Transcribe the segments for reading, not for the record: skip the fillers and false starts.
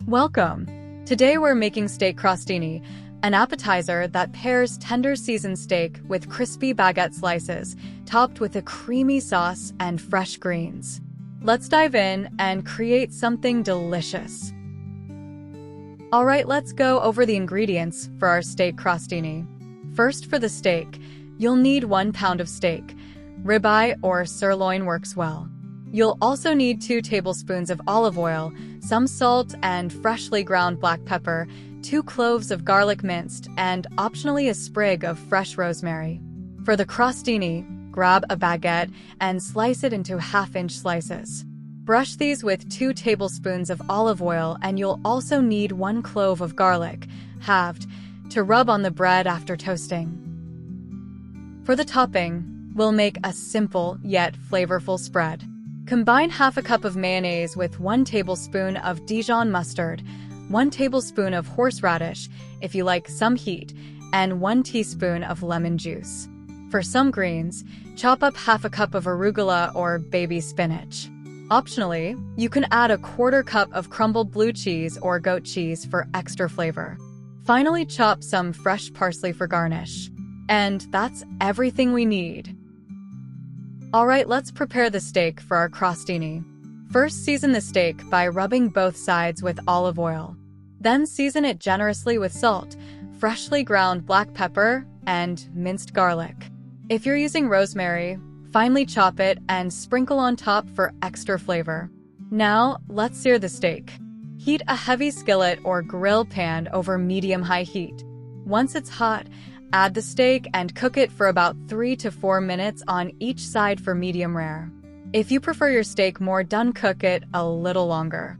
Welcome! Today we're making steak crostini, an appetizer that pairs tender seasoned steak with crispy baguette slices, topped with a creamy sauce and fresh greens. Let's dive in and create something delicious. Alright, let's go over the ingredients for our steak crostini. First, for the steak, you'll need 1 pound of steak. Ribeye or sirloin works well. You'll also need 2 tablespoons of olive oil, some salt and freshly ground black pepper, 2 cloves of garlic minced, and optionally a sprig of fresh rosemary. For the crostini, grab a baguette and slice it into half-inch slices. Brush these with 2 tablespoons of olive oil, and you'll also need 1 clove of garlic, halved, to rub on the bread after toasting. For the topping, we'll make a simple yet flavorful spread. Combine half a cup of mayonnaise with 1 tablespoon of Dijon mustard, 1 tablespoon of horseradish, if you like some heat, and 1 teaspoon of lemon juice. For some greens, chop up half a cup of arugula or baby spinach. Optionally, you can add a 1/4 cup of crumbled blue cheese or goat cheese for extra flavor. Finally, chop some fresh parsley for garnish. And that's everything we need. Alright, let's prepare the steak for our crostini. First, season the steak by rubbing both sides with olive oil. Then season it generously with salt, freshly ground black pepper, and minced garlic. If you're using rosemary, finely chop it and sprinkle on top for extra flavor. Now, let's sear the steak. Heat a heavy skillet or grill pan over medium-high heat. Once it's hot, add the steak and cook it for about 3 to 4 minutes on each side for medium rare. If you prefer your steak more done, cook it a little longer.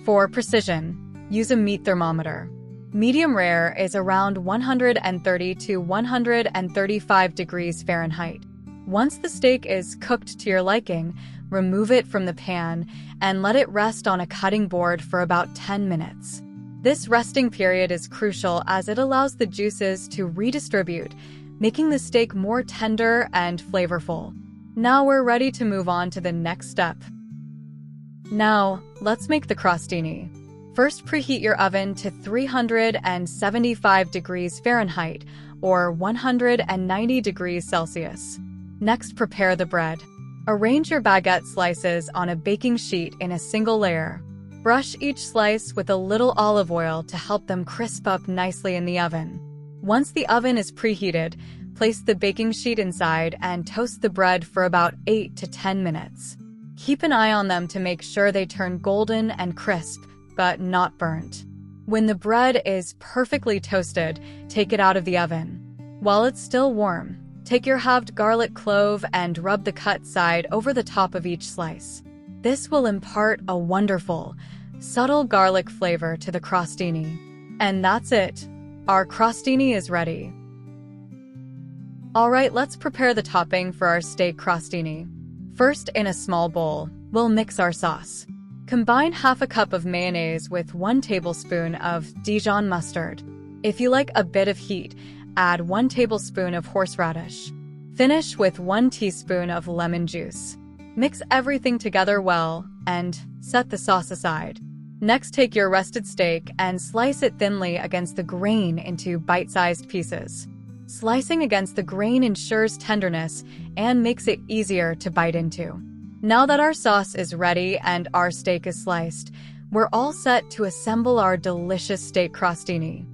For precision, use a meat thermometer. Medium rare is around 130 to 135 degrees Fahrenheit. Once the steak is cooked to your liking, remove it from the pan and let it rest on a cutting board for about 10 minutes. This resting period is crucial as it allows the juices to redistribute, making the steak more tender and flavorful. Now we're ready to move on to the next step. Now, let's make the crostini. First, preheat your oven to 375 degrees Fahrenheit or 190 degrees Celsius. Next, prepare the bread. Arrange your baguette slices on a baking sheet in a single layer. Brush each slice with a little olive oil to help them crisp up nicely in the oven. Once the oven is preheated, place the baking sheet inside and toast the bread for about 8 to 10 minutes. Keep an eye on them to make sure they turn golden and crisp, but not burnt. When the bread is perfectly toasted, take it out of the oven. While it's still warm, take your halved garlic clove and rub the cut side over the top of each slice. This will impart a wonderful, subtle garlic flavor to the crostini. And that's it. Our crostini is ready. Alright, let's prepare the topping for our steak crostini. First, in a small bowl, we'll mix our sauce. Combine half a cup of mayonnaise with 1 tablespoon of Dijon mustard. If you like a bit of heat, add 1 tablespoon of horseradish. Finish with 1 teaspoon of lemon juice. Mix everything together well and set the sauce aside. Next, take your rested steak and slice it thinly against the grain into bite-sized pieces. Slicing against the grain ensures tenderness and makes it easier to bite into. Now that our sauce is ready and our steak is sliced, we're all set to assemble our delicious steak crostini.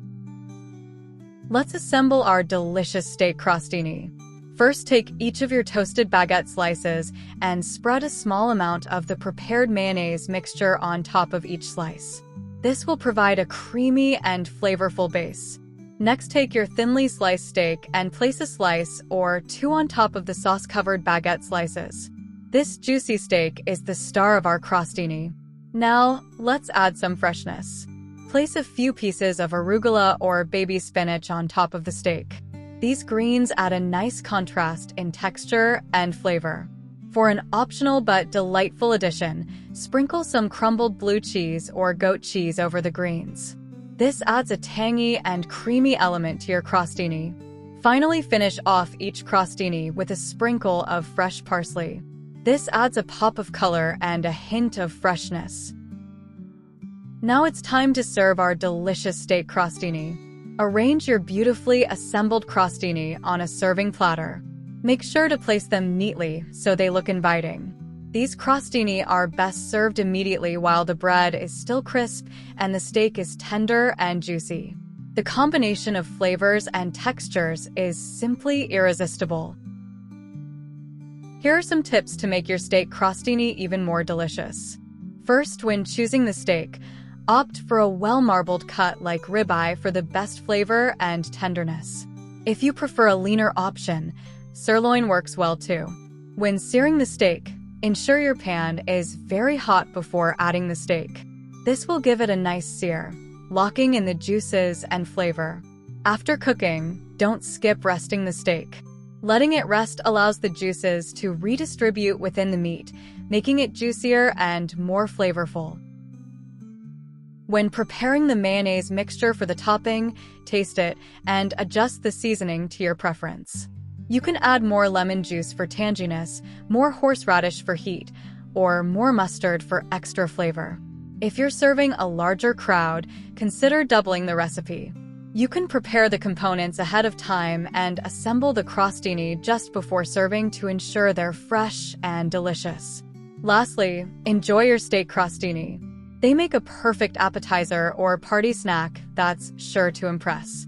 Let's assemble our delicious steak crostini. First, take each of your toasted baguette slices and spread a small amount of the prepared mayonnaise mixture on top of each slice. This will provide a creamy and flavorful base. Next, take your thinly sliced steak and place a slice or 2 on top of the sauce-covered baguette slices. This juicy steak is the star of our crostini. Now, let's add some freshness. Place a few pieces of arugula or baby spinach on top of the steak. These greens add a nice contrast in texture and flavor. For an optional but delightful addition, sprinkle some crumbled blue cheese or goat cheese over the greens. This adds a tangy and creamy element to your crostini. Finally, finish off each crostini with a sprinkle of fresh parsley. This adds a pop of color and a hint of freshness. Now it's time to serve our delicious steak crostini. Arrange your beautifully assembled crostini on a serving platter. Make sure to place them neatly so they look inviting. These crostini are best served immediately while the bread is still crisp and the steak is tender and juicy. The combination of flavors and textures is simply irresistible. Here are some tips to make your steak crostini even more delicious. First, when choosing the steak, opt for a well-marbled cut like ribeye for the best flavor and tenderness. If you prefer a leaner option, sirloin works well too. When searing the steak, ensure your pan is very hot before adding the steak. This will give it a nice sear, locking in the juices and flavor. After cooking, don't skip resting the steak. Letting it rest allows the juices to redistribute within the meat, making it juicier and more flavorful. When preparing the mayonnaise mixture for the topping, taste it and adjust the seasoning to your preference. You can add more lemon juice for tanginess, more horseradish for heat, or more mustard for extra flavor. If you're serving a larger crowd, consider doubling the recipe. You can prepare the components ahead of time and assemble the crostini just before serving to ensure they're fresh and delicious. Lastly, enjoy your steak crostini. They make a perfect appetizer or party snack that's sure to impress.